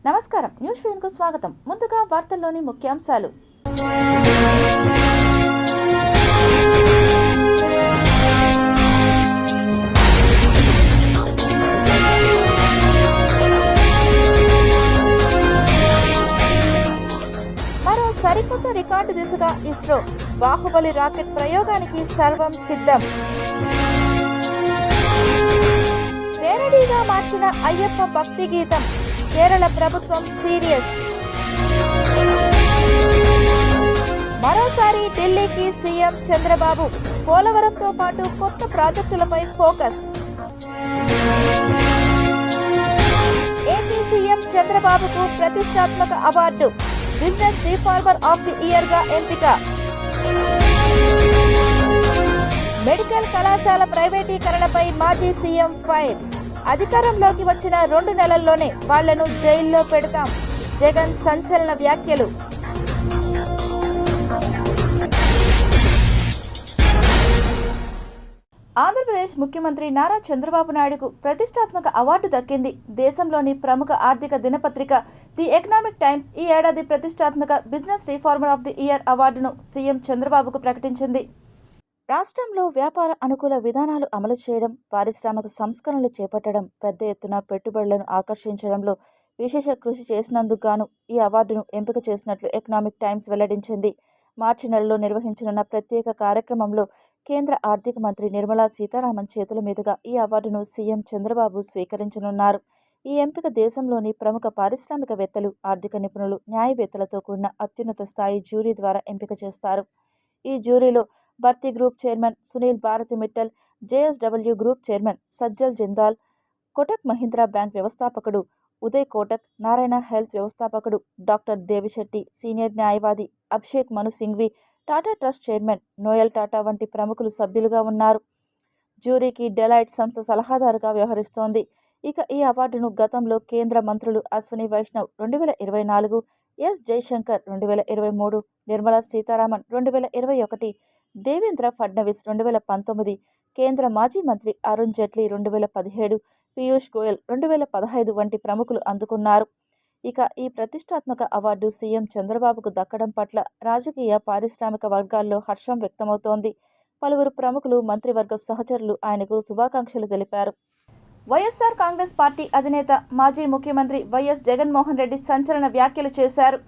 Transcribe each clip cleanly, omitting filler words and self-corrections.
నమస్కారం, న్యూస్ విజన్కు స్వాగతం. ముందుగా వార్తల్లోని ముఖ్యాంశాలు. మరో సరికొత్త రికార్డు దిశగా ఇస్రో బాహుబలి రాకెట్ ప్రయోగానికి సర్వం సిద్ధం. పేరడీగా మార్చిన అయ్యప్ప భక్తి గీతం, కేరళ ప్రభుత్వం సీరియస్. మరోసారి ఢిల్లీకి సీఎం చంద్రబాబు, పోలవరంతో పాటు కొత్త ప్రాజెక్టులపై ఫోకస్. ఏపీ సీఎం చంద్రబాబుకు ప్రతిష్టాత్మక award, business reformer of the year గా ఎంపిక. మెడికల్ కళాశాల ప్రైవేటీకరణపై మాజీ సీఎం ఫైర్, అధికారంలోకి వచ్చిన 2 నెలల్లోనే వాళ్లను జైల్లో పెడతాం, జగన్ సంచలన వ్యాఖ్యలు. ఆంధ్రప్రదేశ్ ముఖ్యమంత్రి నారా చంద్రబాబు నాయుడుకు ప్రతిష్టాత్మక అవార్డు దక్కింది. దేశంలోని ప్రముఖ ఆర్థిక దినపత్రిక ది ఎకనామిక్ టైమ్స్ ఈ ఏడాది ప్రతిష్టాత్మక business reformer of the year అవార్డును సీఎం చంద్రబాబుకు ప్రకటించింది. రాష్ట్రంలో వ్యాపార అనుకూల విధానాలు అమలు చేయడం, పారిశ్రామిక సంస్కరణలు చేపట్టడం, పెద్ద ఎత్తున పెట్టుబడులను ఆకర్షించడంలో విశేష కృషి చేసినందుకు గాను ఈ అవార్డును ఎంపిక చేసినట్లు ఎకనామిక్ టైమ్స్ వెల్లడించింది. మార్చి నెలలో నిర్వహించనున్న ప్రత్యేక కార్యక్రమంలో కేంద్ర ఆర్థిక మంత్రి నిర్మలా సీతారామన్ చేతుల మీదుగా ఈ అవార్డును సీఎం చంద్రబాబు స్వీకరించనున్నారు. ఈ ఎంపిక దేశంలోని ప్రముఖ పారిశ్రామికవేత్తలు, ఆర్థిక నిపుణులు, న్యాయవేత్తలతో కూడిన అత్యున్నత స్థాయి జ్యూరీ ద్వారా ఎంపిక చేస్తారు. ఈ జ్యూరీలో భర్తీ group chairman Sunil Bharati Mittal, JSW group chairman Sajjal Jindal, Kotak Mahindra bank వ్యవస్థాపకుడు ఉదయ్ కోటక్, నారాయణ హెల్త్ వ్యవస్థాపకుడు డాక్టర్ దేవిశెట్టి, సీనియర్ న్యాయవాది అభిషేక్ మను Singhvi, Tata trust chairman Noel Tata వంటి ప్రముఖులు సభ్యులుగా ఉన్నారు. జ్యూరీకి డెలాయిట్ సంస్థ సలహాదారుగా వ్యవహరిస్తోంది. ఇక ఈ అవార్డును గతంలో కేంద్ర మంత్రులు అశ్విని వైష్ణవ్ 2024, ఎస్ జైశంకర్ 2023, నిర్మలా సీతారామన్ 2021, దేవేంద్ర ఫడ్నవీస్ 2019, కేంద్ర మాజీ మంత్రి అరుణ్ జైట్లీ 2017, పీయూష్ గోయల్ 2015 వంటి ప్రముఖులు అందుకున్నారు. ఇక ఈ ప్రతిష్టాత్మక అవార్డు సీఎం చంద్రబాబుకు దక్కడం పట్ల రాజకీయ, పారిశ్రామిక వర్గాల్లో హర్షం వ్యక్తమవుతోంది. పలువురు ప్రముఖులు, మంత్రివర్గ సహచరులు ఆయనకు శుభాకాంక్షలు తెలిపారు. వైఎస్ఆర్ కాంగ్రెస్ పార్టీ అధినేత, మాజీ ముఖ్యమంత్రి వైఎస్ జగన్మోహన్ రెడ్డి సంచలన వ్యాఖ్యలు చేశారు.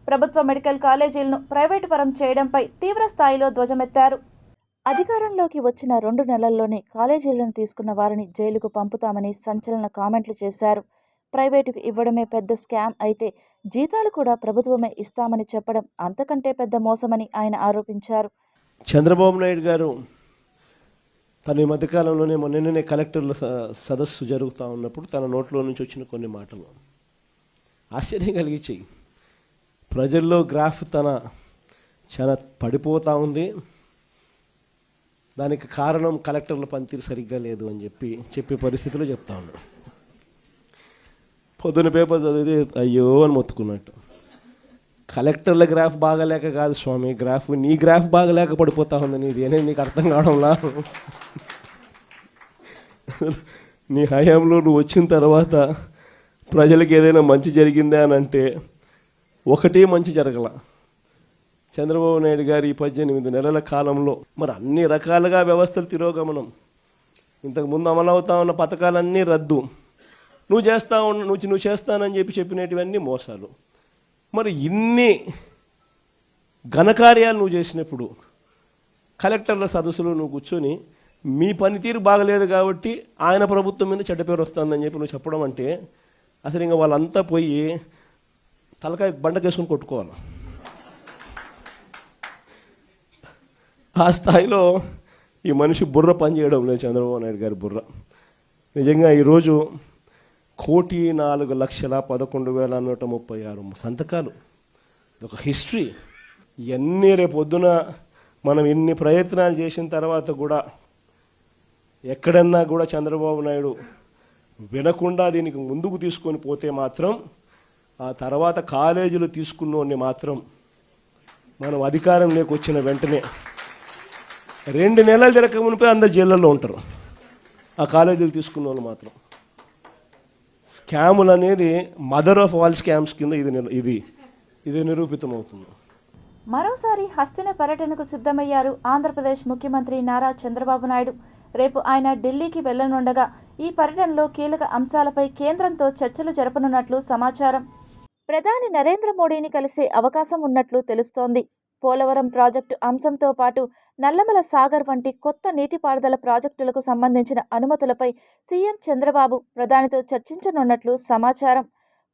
ప్రభుత్వ మెడికల్ కాలేజీలను ప్రైవేటు పరం చేయడంపై తీవ్ర స్థాయిలో ధ్వజమెత్తారు. అధికారంలోకి వచ్చిన 2 నెలల్లోనే కాలేజీలను తీసుకున్న వారిని జైలుకు పంపుతామని సంచలన కామెంట్లు చేశారు. ప్రైవేటుకు ఇవ్వడమే పెద్ద స్కామ్ అయితే జీతాలు కూడా ప్రభుత్వమే ఇస్తామని చెప్పడం అంతకంటే పెద్ద మోసమని ఆయన ఆరోపించారు. చంద్రబాబు నాయుడు గారు తన ఈ మధ్యకాలంలోనే మొన్ననే కలెక్టర్ల సదస్సు జరుగుతూ ఉన్నప్పుడు తన నోట్లో నుంచి వచ్చిన కొన్ని మాటలు ఆశ్చర్యం కలిగించాయి. ప్రజల్లో గ్రాఫ్ చాలా పడిపోతూ ఉంది, దానికి కారణం కలెక్టర్ల పనితీరు సరిగ్గా లేదు అని చెప్పే పరిస్థితిలో చెప్తా ఉన్నాడు. పొద్దున పేపర్ చదివితే అయ్యో అని మొత్తుకున్నట్టు. కలెక్టర్ల గ్రాఫ్ బాగలేక కాదు స్వామి, నీ గ్రాఫ్ బాగలేక పడిపోతా ఉంది. నీదేనే నీకు అర్థం కావడంలా. నీ హయాంలో నువ్వు వచ్చిన తర్వాత ప్రజలకు ఏదైనా మంచి జరిగిందా అని అంటే ఒకటే మంచి జరగల. చంద్రబాబు నాయుడు గారి 18 నెలల కాలంలో మరి అన్ని రకాలుగా వ్యవస్థలు తిరోగమనం, ఇంతకుముందు అమలవుతా ఉన్న పథకాలన్నీ రద్దు, నువ్వు చేస్తానని చెప్పినటువన్నీ మోసాలు. మరి ఇన్ని ఘనకార్యాలు నువ్వు చేసినప్పుడు కలెక్టర్ల సదస్సులో నువ్వు కూర్చొని మీ పనితీరు బాగలేదు కాబట్టి ఆయన ప్రభుత్వం మీద చెడ్డ పేరు వస్తుందని చెప్పి నువ్వు చెప్పడం అంటే అసలు ఇంకా వాళ్ళంతా పోయి తలకాయ బండకేసుకుని కొట్టుకోవాలి. ఆ స్థాయిలో ఈ మనిషి బుర్ర పనిచేయడం లేదు, చంద్రబాబు నాయుడు గారి బుర్ర. నిజంగా ఈరోజు 1,04,11,136 సంతకాలు, ఒక హిస్టరీ. ఇవన్నీ రేపొద్దున మనం ఇన్ని ప్రయత్నాలు చేసిన తర్వాత కూడా ఎక్కడన్నా కూడా చంద్రబాబు నాయుడు వినకుండా దీనికి ముందుకు తీసుకొని పోతే మాత్రం ఆ తర్వాత కాలేజీలు తీసుకున్నోడిని మాత్రం మనం అధికారంలోకి వచ్చిన వెంటనే 2 నెలలు తిరగక మునిపే అందరు జైళ్ళల్లో ఉంటారు. ఆ కాలేజీలు తీసుకున్న వాళ్ళు మాత్రం స్కాములు అనేది మదర్ ఆఫ్ ఆల్ స్కామ్స్ కింద ఇది నిరూపితమవుతుంది. మరోసారి హస్తిన పర్యటనకు సిద్ధమయ్యారు ఆంధ్రప్రదేశ్ ముఖ్యమంత్రి నారా చంద్రబాబు నాయుడు. రేపు ఆయన ఢిల్లీకి వెళ్లనుండగా ఈ పర్యటనలో కీలక అంశాలపై కేంద్రంతో చర్చలు జరపనున్నట్లు సమాచారం. ప్రధాని నరేంద్ర మోడీని కలిసే అవకాశం ఉన్నట్లు తెలుస్తోంది. పోలవరం ప్రాజెక్టు అంశంతో పాటు నల్లమల సాగర్ వంటి కొత్త నీటిపారుదల ప్రాజెక్టులకు సంబంధించిన అనుమతులపై సీఎం చంద్రబాబు ప్రధానితో చర్చించనున్నట్లు సమాచారం.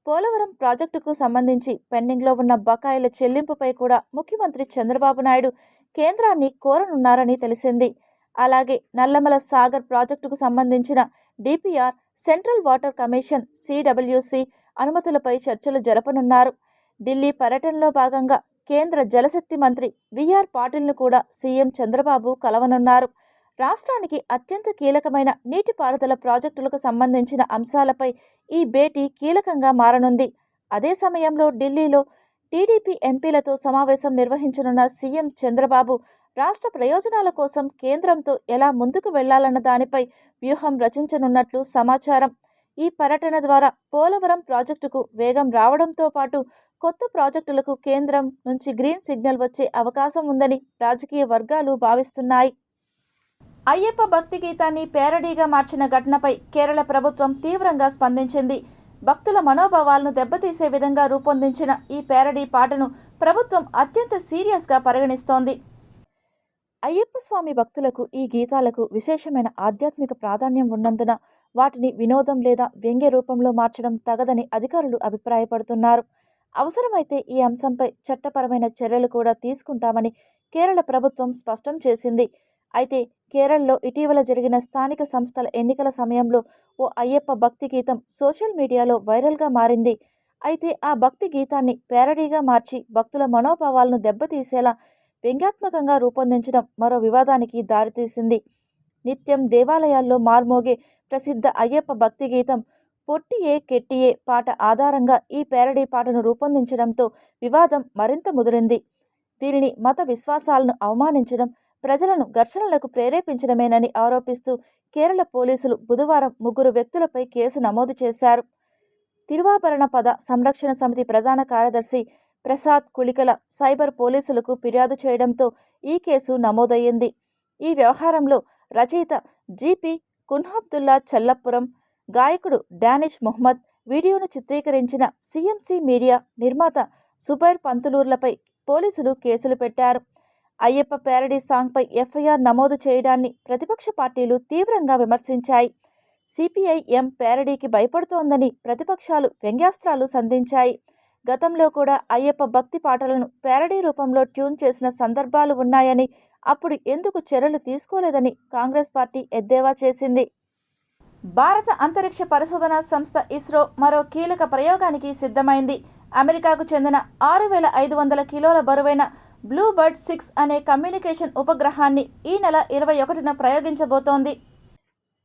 పోలవరం ప్రాజెక్టుకు సంబంధించి పెండింగ్లో ఉన్న బకాయిల చెల్లింపుపై కూడా ముఖ్యమంత్రి చంద్రబాబు నాయుడు కేంద్రాన్ని కోరనున్నారని తెలిసింది. అలాగే నల్లమల సాగర్ ప్రాజెక్టుకు సంబంధించిన DPR, central water commission CWC అనుమతులపై చర్చలు జరపనున్నారు. ఢిల్లీ పర్యటనలో భాగంగా కేంద్ర జలశక్తి మంత్రి విఆర్ పాటిల్ను కూడా సీఎం చంద్రబాబు కలవనున్నారు. రాష్ట్రానికి అత్యంత కీలకమైన నీటిపారుదల ప్రాజెక్టులకు సంబంధించిన అంశాలపై ఈ భేటీ కీలకంగా మారనుంది. అదే సమయంలో ఢిల్లీలో టీడీపీ ఎంపీలతో సమావేశం నిర్వహించనున్న సీఎం చంద్రబాబు రాష్ట్ర ప్రయోజనాల కోసం కేంద్రంతో ఎలా ముందుకు వెళ్లాలన్న దానిపై వ్యూహం రచించనున్నట్లు సమాచారం. ఈ పర్యటన ద్వారా పోలవరం ప్రాజెక్టుకు వేగం రావడంతో పాటు కొత్త ప్రాజెక్టులకు కేంద్రం నుంచి గ్రీన్ సిగ్నల్ వచ్చే అవకాశం ఉందని రాజకీయ వర్గాలు భావిస్తున్నాయి. అయ్యప్ప భక్తి గీతాన్ని పేరడీగా మార్చిన ఘటనపై కేరళ ప్రభుత్వం తీవ్రంగా స్పందించింది. భక్తుల మనోభావాలను దెబ్బతీసే విధంగా రూపొందించిన ఈ పేరడీ పాటను ప్రభుత్వం అత్యంత సీరియస్గా పరిగణిస్తోంది. అయ్యప్ప స్వామి భక్తులకు ఈ గీతాలకు విశేషమైన ఆధ్యాత్మిక ప్రాధాన్యం ఉన్నందున వాటిని వినోదం లేదా వ్యంగ్య రూపంలో మార్చడం తగదని అధికారులు అభిప్రాయపడుతున్నారు. అవసరమైతే ఈ అంశంపై చట్టపరమైన చర్యలు కూడా తీసుకుంటామని కేరళ ప్రభుత్వం స్పష్టం చేసింది. అయితే కేరళలో ఇటీవల జరిగిన స్థానిక సంస్థల ఎన్నికల సమయంలో ఓ అయ్యప్ప భక్తి గీతం సోషల్ మీడియాలో వైరల్గా మారింది. అయితే ఆ భక్తి గీతాన్ని పేరడీగా మార్చి భక్తుల మనోభావాలను దెబ్బతీసేలా వ్యంగ్యాత్మకంగా రూపొందించడం మరో వివాదానికి దారితీసింది. నిత్యం దేవాలయాల్లో మార్మోగే ప్రసిద్ధ అయ్యప్ప భక్తి గీతం పొట్టియే కెట్టియే పాట ఆధారంగా ఈ పేరడీ పాటను రూపొందించడంతో వివాదం మరింత ముదిరింది. దీనిని మత విశ్వాసాలను అవమానించడం, ప్రజలను ఘర్షణలకు ప్రేరేపించడమేనని ఆరోపిస్తూ కేరళ పోలీసులు బుధవారం 3 వ్యక్తులపై కేసు నమోదు చేశారు. తిరువాభరణ పద సంరక్షణ సమితి ప్రధాన కార్యదర్శి ప్రసాద్ కుళికల సైబర్ పోలీసులకు ఫిర్యాదు చేయడంతో ఈ కేసు నమోదయ్యింది. ఈ వ్యవహారంలో రచయిత జీపీ కున్హబ్దుల్లా చల్లప్పురం, గాయకుడు డానిష్ మొహమ్మద్, వీడియోను చిత్రీకరించిన సిఎంసి మీడియా నిర్మాత సుబైర్ పంతులూర్లపై పోలీసులు కేసులు పెట్టారు. అయ్యప్ప పేరడీ సాంగ్పై ఎఫ్ఐఆర్ నమోదు చేయడాన్ని ప్రతిపక్ష పార్టీలు తీవ్రంగా విమర్శించాయి. సిపిఐఎం పేరడీకి భయపడుతోందని ప్రతిపక్షాలు వ్యంగ్యాస్త్రాలు సంధించాయి. గతంలో కూడా అయ్యప్ప భక్తి పాటలను పేరడీ రూపంలో ట్యూన్ చేసిన సందర్భాలు ఉన్నాయని, అప్పుడు ఎందుకు చర్యలు తీసుకోలేదని కాంగ్రెస్ పార్టీ ఎద్దేవా చేసింది. భారత అంతరిక్ష పరిశోధనా సంస్థ ఇస్రో మరో కీలక ప్రయోగానికి సిద్ధమైంది. అమెరికాకు చెందిన 6500 కిలోల బరువైన బ్లూ బర్డ్ 6 అనే కమ్యూనికేషన్ ఉపగ్రహాన్ని ఈ నెల 21న ప్రయోగించబోతోంది.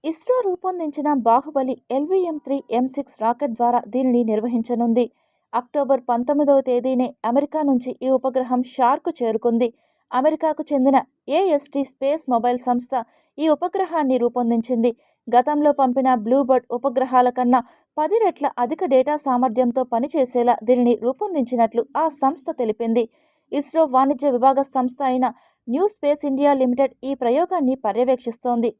ఇస్రో రూపొందించిన బాహుబలి LVM-3 M6 రాకెట్ ద్వారా దీనిని నిర్వహించనుంది. అక్టోబర్ 19వ తేదీనే అమెరికా నుంచి ఈ ఉపగ్రహం షార్కు చేరుకుంది. అమెరికాకు చెందిన AST స్పేస్ మొబైల్ సంస్థ ఈ ఉపగ్రహాన్ని రూపొందించింది. గతంలో పంపిన బ్లూబర్డ్ ఉపగ్రహాల కన్నా 10 రెట్ల అధిక డేటా సామర్థ్యంతో పనిచేసేలా దీనిని రూపొందించినట్లు ఆ సంస్థ తెలిపింది. ఇస్రో వాణిజ్య విభాగ సంస్థ అయిన న్యూ స్పేస్ ఇండియా లిమిటెడ్ ఈ ప్రయోగాన్ని పర్యవేక్షిస్తోంది.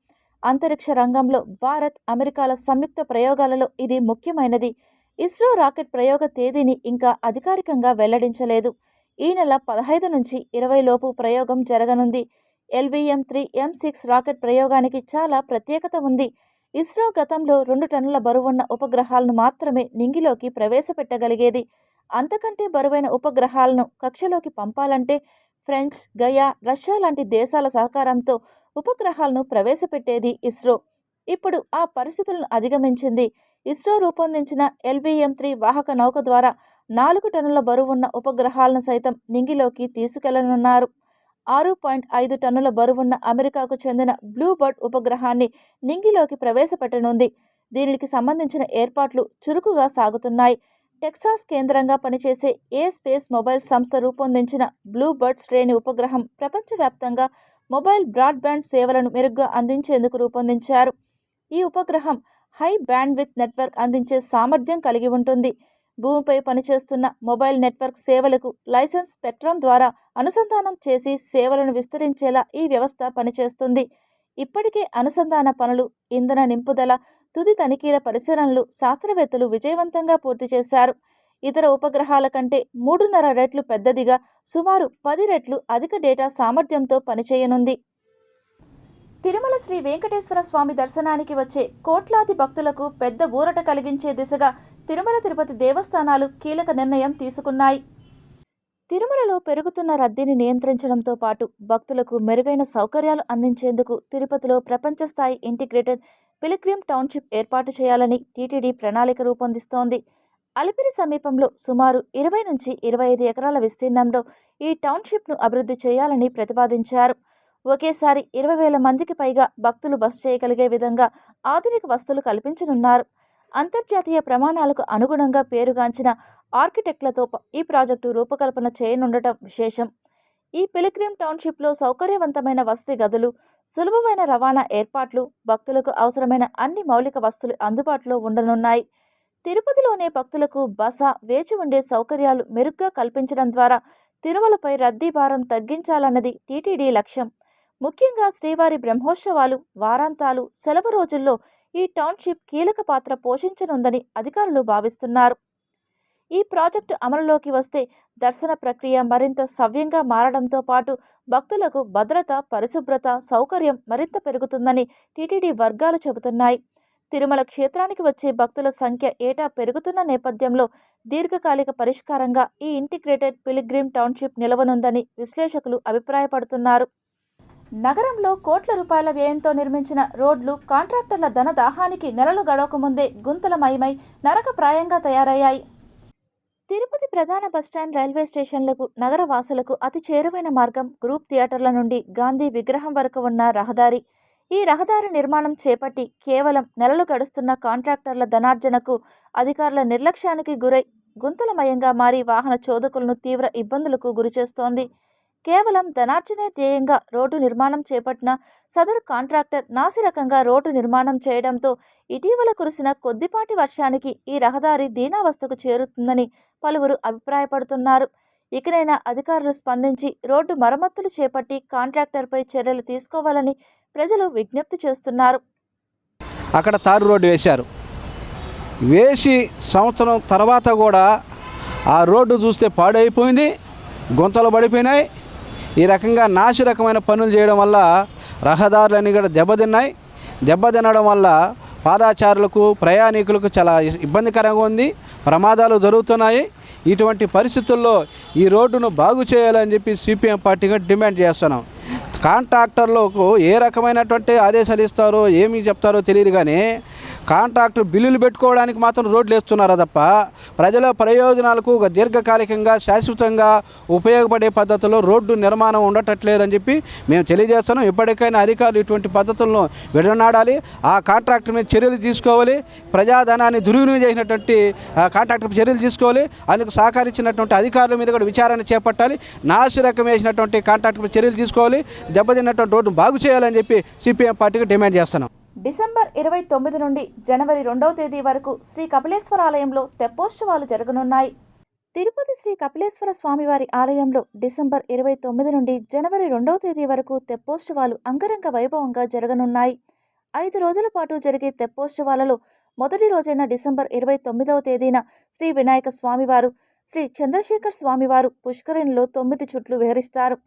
అంతరిక్ష రంగంలో భారత్, అమెరికాల సంయుక్త ప్రయోగాలలో ఇది ముఖ్యమైనది. ఇస్రో రాకెట్ ప్రయోగ తేదీని ఇంకా అధికారికంగా వెల్లడించలేదు. ఈ నెల 15 నుంచి 20 లోపు ప్రయోగం జరగనుంది. LVM-3 M6 రాకెట్ ప్రయోగానికి చాలా ప్రత్యేకత ఉంది. ఇస్రో గతంలో 2 టన్నుల బరువున్న ఉపగ్రహాలను మాత్రమే నింగిలోకి ప్రవేశపెట్టగలిగేది. అంతకంటే బరువైన ఉపగ్రహాలను కక్షలోకి పంపాలంటే ఫ్రెంచ్, గయా, రష్యా లాంటి దేశాల సహకారంతో ఉపగ్రహాలను ప్రవేశపెట్టేది ఇస్రో. ఇప్పుడు ఆ పరిస్థితులను అధిగమించింది. ఇస్రో రూపొందించిన LVM-3 వాహక నౌక ద్వారా 4 టన్నుల బరువున్న ఉపగ్రహాలను సైతం నింగిలోకి తీసుకెళ్లనున్నారు. 6.5 టన్నుల బరువున్న అమెరికాకు చెందిన బ్లూబర్డ్ ఉపగ్రహాన్ని నింగిలోకి ప్రవేశపెట్టనుంది. దీనికి సంబంధించిన ఏర్పాట్లు చురుకుగా సాగుతున్నాయి. టెక్సాస్ కేంద్రంగా పనిచేసే ఏ స్పేస్ మొబైల్ సంస్థ రూపొందించిన బ్లూబర్డ్ శ్రేణి ఉపగ్రహం ప్రపంచవ్యాప్తంగా మొబైల్ బ్రాడ్బ్యాండ్ సేవలను మెరుగ్గా అందించేందుకు రూపొందించారు. ఈ ఉపగ్రహం హై బ్యాండ్విడ్త్ నెట్వర్క్ అందించే సామర్థ్యం కలిగి ఉంటుంది. భూమిపై పనిచేస్తున్న మొబైల్ నెట్వర్క్ సేవలకు లైసెన్స్ స్పెక్ట్రమ్ ద్వారా అనుసంధానం చేసి సేవలను విస్తరించేలా ఈ వ్యవస్థ పనిచేస్తుంది. ఇప్పటికే అనుసంధాన పనులు, ఇంధన నింపుదల, తుది తనిఖీల పరిశీలనలు శాస్త్రవేత్తలు విజయవంతంగా పూర్తి చేశారు. ఇతర ఉపగ్రహాల కంటే 3.5 రెట్లు పెద్దదిగా, సుమారు 10 రెట్లు అధిక డేటా సామర్థ్యంతో పనిచేయనుంది. తిరుమల శ్రీ వెంకటేశ్వర స్వామి దర్శనానికి వచ్చే కోట్లాది భక్తులకు పెద్ద ఊరట కలిగించే దిశగా తిరుమల తిరుపతి దేవస్థానాలు కీలక నిర్ణయం తీసుకున్నాయి. తిరుమలలో పెరుగుతున్న రద్దీని నియంత్రించడంతో పాటు భక్తులకు మెరుగైన సౌకర్యాలు అందించేందుకు తిరుపతిలో ప్రపంచ స్థాయి ఇంటిగ్రేటెడ్ పిలిగ్రిమ్ టౌన్షిప్ ఏర్పాటు చేయాలని టీటీడీ ప్రణాళిక రూపొందిస్తోంది. అలిపిరి సమీపంలో సుమారు 20 నుంచి 25 ఎకరాల విస్తీర్ణంలో ఈ టౌన్షిప్ను అభివృద్ధి చేయాలని ప్రతిపాదించారు. ఒకేసారి 20,000 మందికి పైగా భక్తులు బస చేయగలిగే విధంగా ఆధునిక వసతులు కల్పించనున్నారు. అంతర్జాతీయ ప్రమాణాలకు అనుగుణంగా పేరుగాంచిన ఆర్కిటెక్ట్లతో ఈ ప్రాజెక్టు రూపకల్పన చేయనుండటం విశేషం. ఈ పిలిగ్రిమ్ టౌన్షిప్లో సౌకర్యవంతమైన వసతి గదులు, సులభమైన రవాణా ఏర్పాట్లు, భక్తులకు అవసరమైన అన్ని మౌలిక వసతులు అందుబాటులో ఉండనున్నాయి. తిరుపతిలోనే భక్తులకు బస, వేచి ఉండే సౌకర్యాలు మెరుగ్గా కల్పించడం ద్వారా తిరుమలపై రద్దీ భారం తగ్గించాలన్నది టీటీడీ లక్ష్యం. ముఖ్యంగా శ్రీవారి బ్రహ్మోత్సవాలు, వారాంతాలు, సెలవు రోజుల్లో ఈ టౌన్షిప్ కీలక పాత్ర పోషించనుందని అధికారులు భావిస్తున్నారు. ఈ ప్రాజెక్టు అమలులోకి వస్తే దర్శన ప్రక్రియ మరింత సవ్యంగా మారడంతో పాటు భక్తులకు భద్రత, పరిశుభ్రత, సౌకర్యం మరింత పెరుగుతుందని టీటీడీ వర్గాలు చెబుతున్నాయి. తిరుమల క్షేత్రానికి వచ్చే భక్తుల సంఖ్య ఏటా పెరుగుతున్న నేపథ్యంలో దీర్ఘకాలిక పరిష్కారంగా ఈ ఇంటిగ్రేటెడ్ పిలిగ్రిమ్ టౌన్షిప్ నిలవనుందని విశ్లేషకులు అభిప్రాయపడుతున్నారు. నగరంలో కోట్ల రూపాయల వ్యయంతో నిర్మించిన రోడ్లు కాంట్రాక్టర్ల ధన దాహానికి నెలలు గడవకముందే గుంతలమయమై నరకప్రాయంగా తయారయ్యాయి. తిరుపతి ప్రధాన బస్టాండ్, రైల్వే స్టేషన్లకు నగర వాసులకు అతి చేరువైన మార్గం గ్రూప్ థియేటర్ల నుండి గాంధీ విగ్రహం వరకు ఉన్న రహదారి. ఈ రహదారి నిర్మాణం చేపట్టి కేవలం నెలలు గడుస్తున్న కాంట్రాక్టర్ల ధనార్జనకు, అధికారుల నిర్లక్ష్యానికి గురై గుంతలమయంగా మారి వాహన చోదకులను తీవ్ర ఇబ్బందులకు గురిచేస్తోంది. కేవలం ధనార్జనే ధ్యేయంగా రోడ్డు నిర్మాణం చేపట్టిన సదరు కాంట్రాక్టర్ నాసిరకంగా రోడ్డు నిర్మాణం చేయడంతో ఇటీవల కురిసిన కొద్దిపాటి వర్షానికి ఈ రహదారి దీనావస్థకు చేరుతుందని పలువురు అభిప్రాయపడుతున్నారు. ఇకనైనా అధికారులు స్పందించి రోడ్డు మరమ్మతులు చేపట్టి కాంట్రాక్టర్పై చర్యలు తీసుకోవాలని ప్రజలు విజ్ఞప్తి చేస్తున్నారు. అక్కడ తారు రోడ్డు వేశారు. వేసి సంవత్సరం తర్వాత కూడా ఆ రోడ్డు చూస్తే పాడైపోయింది, గుంతలు పడిపోయినాయి. ఈ రకంగా నాసిరకమైన పనులు చేయడం వల్ల రహదారులన్నీ కూడా దెబ్బతిన్నాయి. దెబ్బతినడం వల్ల పాదచారులకు, ప్రయాణికులకు చాలా ఇబ్బందికరంగా ఉంది, ప్రమాదాలు జరుగుతున్నాయి. ఇటువంటి పరిస్థితుల్లో ఈ రోడ్డును బాగు చేయాలని చెప్పి సిపిఎం పార్టీగా డిమాండ్ చేస్తున్నాం. కాంట్రాక్టర్లకు ఏ రకమైనటువంటి ఆదేశాలు ఇస్తారో, ఏమి చెప్తారో తెలియదు, కానీ కాంట్రాక్టర్ బిల్లులు పెట్టుకోవడానికి మాత్రం రోడ్లు వేస్తున్నారా తప్ప ప్రజల ప్రయోజనాలకు ఒక దీర్ఘకాలికంగా, శాశ్వతంగా ఉపయోగపడే పద్ధతిలో రోడ్డు నిర్మాణం ఉండటట్లేదని చెప్పి మేము తెలియజేస్తున్నాం. ఇప్పటికైనా అధికారులు ఇటువంటి పద్ధతులను విడనాడాలి, ఆ కాంట్రాక్టర్ మీద చర్యలు తీసుకోవాలి. ప్రజాధనాన్ని దుర్వినియోగం చేసినటువంటి కాంట్రాక్టర్ చర్యలు తీసుకోవాలి. అందుకు సహకరించినటువంటి అధికారుల మీద కూడా విచారణ చేపట్టాలి. నాసిరకం వేసినటువంటి కాంట్రాక్టర్ చర్యలు తీసుకోవాలి. దెబ్బతిన్నటువంటి రోడ్డు బాగు చేయాలని చెప్పి సిపిఎం పార్టీకి డిమాండ్ చేస్తున్నాం. డిసెంబర్ 29 నుండి జనవరి 2వ తేదీ వరకు శ్రీ కపిలేశ్వర ఆలయంలో తెప్పోత్సవాలు జరగనున్నాయి. తిరుపతి శ్రీ కపిలేశ్వర స్వామివారి ఆలయంలో డిసెంబర్ 29 నుండి జనవరి 2వ తేదీ వరకు తెప్పోత్సవాలు అంగరంగ వైభవంగా జరగనున్నాయి. 5 రోజుల పాటు జరిగే తెప్పోత్సవాలలో మొదటి రోజైన డిసెంబర్ 29వ తేదీన శ్రీ వినాయక స్వామివారు, శ్రీ చంద్రశేఖర్ స్వామివారు పుష్కరిణిలో 9 చుట్లు విహరిస్తారు.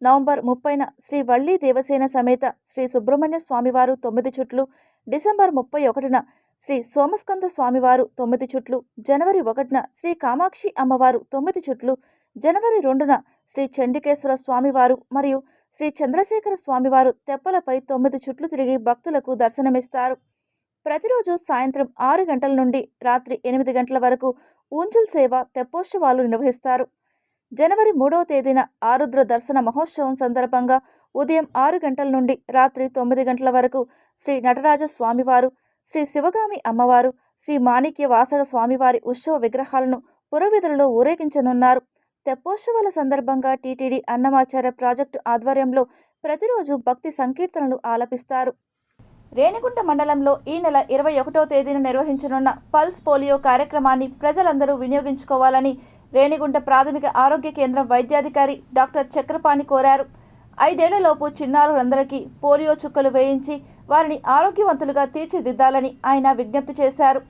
నవంబర్ 30న శ్రీ వల్లి దేవసేన సమేత శ్రీ సుబ్రహ్మణ్య స్వామివారు 9 చుట్లు, డిసెంబర్ 31న శ్రీ సోమస్కంద స్వామివారు 9 చుట్లు, జనవరి 1న శ్రీ కామాక్షి అమ్మవారు 9 చుట్లు, జనవరి 2న శ్రీ చండికేశ్వర స్వామివారు మరియు శ్రీ చంద్రశేఖర స్వామివారు తెప్పలపై 9 చుట్లు తిరిగి భక్తులకు దర్శనమిస్తారు. ప్రతిరోజు సాయంత్రం 6 గంటల నుండి రాత్రి 8 గంటల వరకు ఊంజల్ సేవ, తెప్పోత్సవాలు నిర్వహిస్తారు. జనవరి 3వ తేదీన ఆరుద్ర దర్శన మహోత్సవం సందర్భంగా ఉదయం 6 గంటల నుండి రాత్రి 9 గంటల వరకు శ్రీ నటరాజ స్వామివారు, శ్రీ శివగామి అమ్మవారు, శ్రీ మాణిక్య వాసగ స్వామివారి ఉత్సవ విగ్రహాలను పురవీధులలో ఊరేగించనున్నారు. తెప్పోత్సవాల సందర్భంగా టీటీడీ అన్నమాచార్య ప్రాజెక్టు ఆధ్వర్యంలో ప్రతిరోజు భక్తి సంకీర్తనలు ఆలపిస్తారు. రేణిగుంట మండలంలో ఈ నెల 21వ తేదీన నిర్వహించనున్న పల్స్ పోలియో కార్యక్రమాన్ని ప్రజలందరూ వినియోగించుకోవాలని రేణిగుంట ప్రాథమిక ఆరోగ్య కేంద్రం వైద్యాధికారి డాక్టర్ చక్రపాణి కోరారు. 5 ఏళ్లలోపు చిన్నారులందరికీ పోలియో చుక్కలు వేయించి వారిని ఆరోగ్యవంతులుగా తీర్చిదిద్దాలని ఆయన విజ్ఞప్తి చేశారు.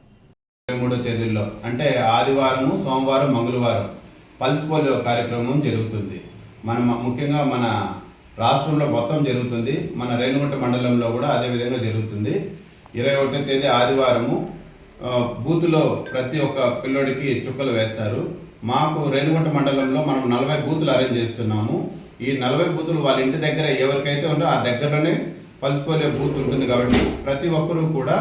23వ తేదీల్లో అంటే ఆదివారం, సోమవారం, మంగళవారం పల్స్ పోలియో కార్యక్రమం జరుగుతుంది. ముఖ్యంగా మన రాష్ట్రంలో మొత్తం జరుగుతుంది. మన రేణిగుంట మండలంలో కూడా అదే విధంగా జరుగుతుంది. 21వ తేదీ ఆదివారము బూతులో ప్రతి ఒక్క పిల్లోడికి చుక్కలు వేస్తారు. మాకు రేణిగుంట మండలంలో మనం 40 బూతులు అరేంజ్ చేస్తున్నాము. ఈ 40 బూతులు వాళ్ళ ఇంటి దగ్గర ఎవరికైతే ఉందో ఆ దగ్గరలోనే పల్స్ పోలియో బూత్ ఉంటుంది. కాబట్టి ప్రతి ఒక్కరూ కూడా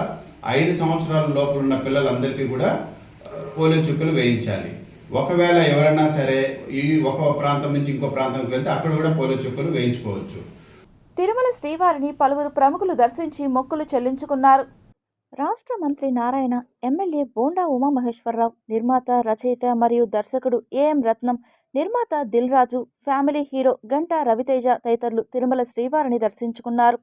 5 సంవత్సరాల లోపల ఉన్న పిల్లలందరికీ కూడా పోలియో చుక్కలు వేయించాలి. ఒకవేళ ఎవరైనా సరే ఈ ఒక ప్రాంతం నుంచి ఇంకో ప్రాంతానికి వెళ్తే అక్కడ కూడా పోలియో చుక్కలు వేయించుకోవచ్చు. తిరుమల శ్రీవారిని పలువురు ప్రముఖులు దర్శించి మొక్కులు చెల్లించుకున్నారు. రాష్ట్ర మంత్రి నారాయణ, ఎమ్మెల్యే బోండా ఉమామహేశ్వరరావు, నిర్మాత, రచయిత మరియు దర్శకుడు ఏఎం రత్నం, నిర్మాత దిల్ రాజు, ఫ్యామిలీ హీరో గంటా రవితేజ తదితరులు తిరుమల శ్రీవారిని దర్శించుకున్నారు.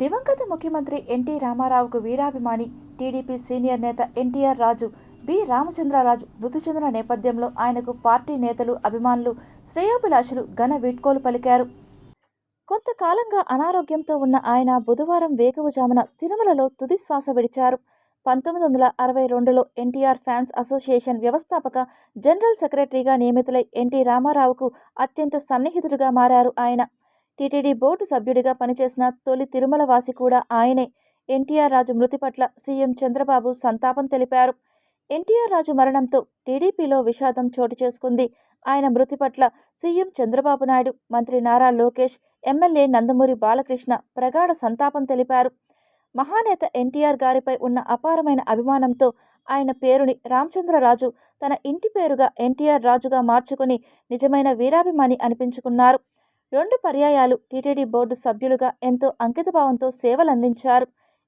దివంగత ముఖ్యమంత్రి ఎన్టీ రామారావుకు వీరాభిమాని టీడీపీ సీనియర్ నేత ఎన్టీఆర్ రాజు బి రామచంద్రరాజు మృతి చెందిన నేపథ్యంలో ఆయనకు పార్టీ నేతలు, అభిమానులు, శ్రేయోభిలాషులు ఘన వీడ్కోలు పలికారు. కొంతకాలంగా అనారోగ్యంతో ఉన్న ఆయన బుధవారం వేకువజామున తిరుమలలో తుది శ్వాస విడిచారు. 1962లో ఎన్టీఆర్ ఫ్యాన్స్ అసోసియేషన్ వ్యవస్థాపక జనరల్ సెక్రటరీగా నియమితులై ఎన్టీ రామారావుకు అత్యంత సన్నిహితుడిగా మారారు ఆయన. టీటీడీ బోర్డు సభ్యుడిగా పనిచేసిన తొలి తిరుమల వాసి కూడా ఆయనే. ఎన్టీఆర్ రాజు మృతి పట్ల సీఎం చంద్రబాబు సంతాపం తెలిపారు. ఎన్టీఆర్ రాజు మరణంతో టీడీపీలో విషాదం చోటు చేసుకుంది. ఆయన మృతి పట్ల సీఎం చంద్రబాబు నాయుడు, మంత్రి నారా లోకేష్, ఎమ్మెల్యే నందమూరి బాలకృష్ణ ప్రగాఢ సంతాపం తెలిపారు. మహానేత ఎన్టీఆర్ గారిపై ఉన్న అపారమైన అభిమానంతో ఆయన పేరుని రామచంద్రరాజు తన ఇంటి పేరుగా ఎన్టీఆర్ రాజుగా మార్చుకుని నిజమైన వీరాభిమాని అనిపించుకున్నారు. 2 పర్యాయాలు టీటీడీ బోర్డు సభ్యులుగా ఎంతో అంకితభావంతో సేవలందించారు.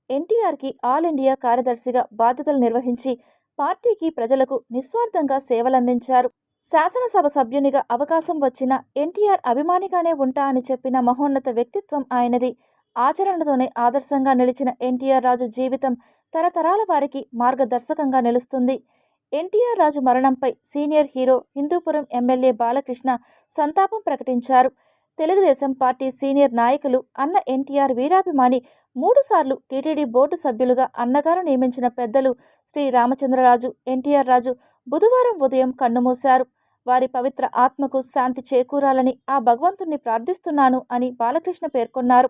ఎన్టీఆర్కి ఆల్ ఇండియా కార్యదర్శిగా బాధ్యతలు నిర్వహించి పార్టీకి, ప్రజలకు నిస్వార్థంగా సేవలందించారు. శాసనసభ సభ్యునిగా అవకాశం వచ్చినా ఎన్టీఆర్ అభిమానిగానే ఉంటా అని చెప్పిన మహోన్నత వ్యక్తిత్వం ఆయనది. ఆచరణతోనే ఆదర్శంగా నిలిచిన ఎన్టీఆర్ రాజు జీవితం తరతరాల వారికి మార్గదర్శకంగా నిలుస్తుంది. ఎన్టీఆర్ రాజు మరణంపై senior hero, Hindupuram MLA Balakrishna సంతాపం ప్రకటించారు. తెలుగుదేశం పార్టీ సీనియర్ నాయకులు అన్న ఎన్టీఆర్ వీరాభిమాని 3 సార్లు టీటీడీ బోర్డు సభ్యులుగా అన్నగారు నియమించిన పెద్దలు శ్రీ రామచంద్రరాజు, ఎన్టీఆర్ రాజు బుధవారం ఉదయం కన్నుమూశారు. వారి పవిత్ర ఆత్మకు శాంతి చేకూరాలని ఆ భగవంతుణ్ణి ప్రార్థిస్తున్నాను అని బాలకృష్ణ పేర్కొన్నారు.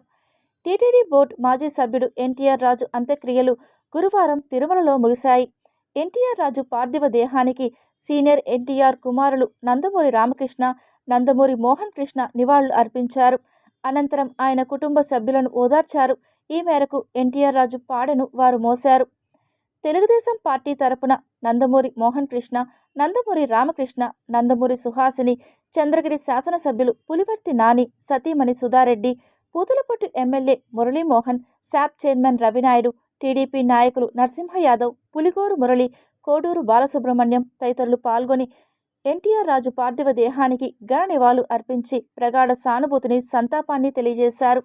టీటీడీ బోర్డు మాజీ సభ్యుడు ఎన్టీఆర్ రాజు అంత్యక్రియలు గురువారం తిరుమలలో ముగిశాయి. ఎన్టీఆర్ రాజు పార్థివ దేహానికి సీనియర్ ఎన్టీఆర్ కుమారులు నందమూరి రామకృష్ణ, నందమూరి మోహన్ కృష్ణ నివాళులు అర్పించారు. అనంతరం ఆయన కుటుంబ సభ్యులను ఓదార్చారు. ఈ మేరకు ఎన్టీఆర్ రాజు పాడెను వారు మోశారు. తెలుగుదేశం పార్టీ తరపున నందమూరి మోహన్ కృష్ణ, నందమూరి రామకృష్ణ, నందమూరి సుహాసిని, చంద్రగిరి శాసనసభ్యులు పులివర్తి నాని, సతీమణి Sudha Reddy, Puthalapattu MLA Murali Mohan, SAAP chairman Ravi Naidu, TDP నాయకులు నరసింహ యాదవ్, పులిగోరు మురళి, కోడూరు బాలసుబ్రహ్మణ్యం తదితరులు పాల్గొని ఎన్టీఆర్ రాజు పార్థివ దేహానికి ఘన నివాళులు అర్పించి ప్రగాఢ సానుభూతిని, సంతాపాన్ని తెలియజేశారు.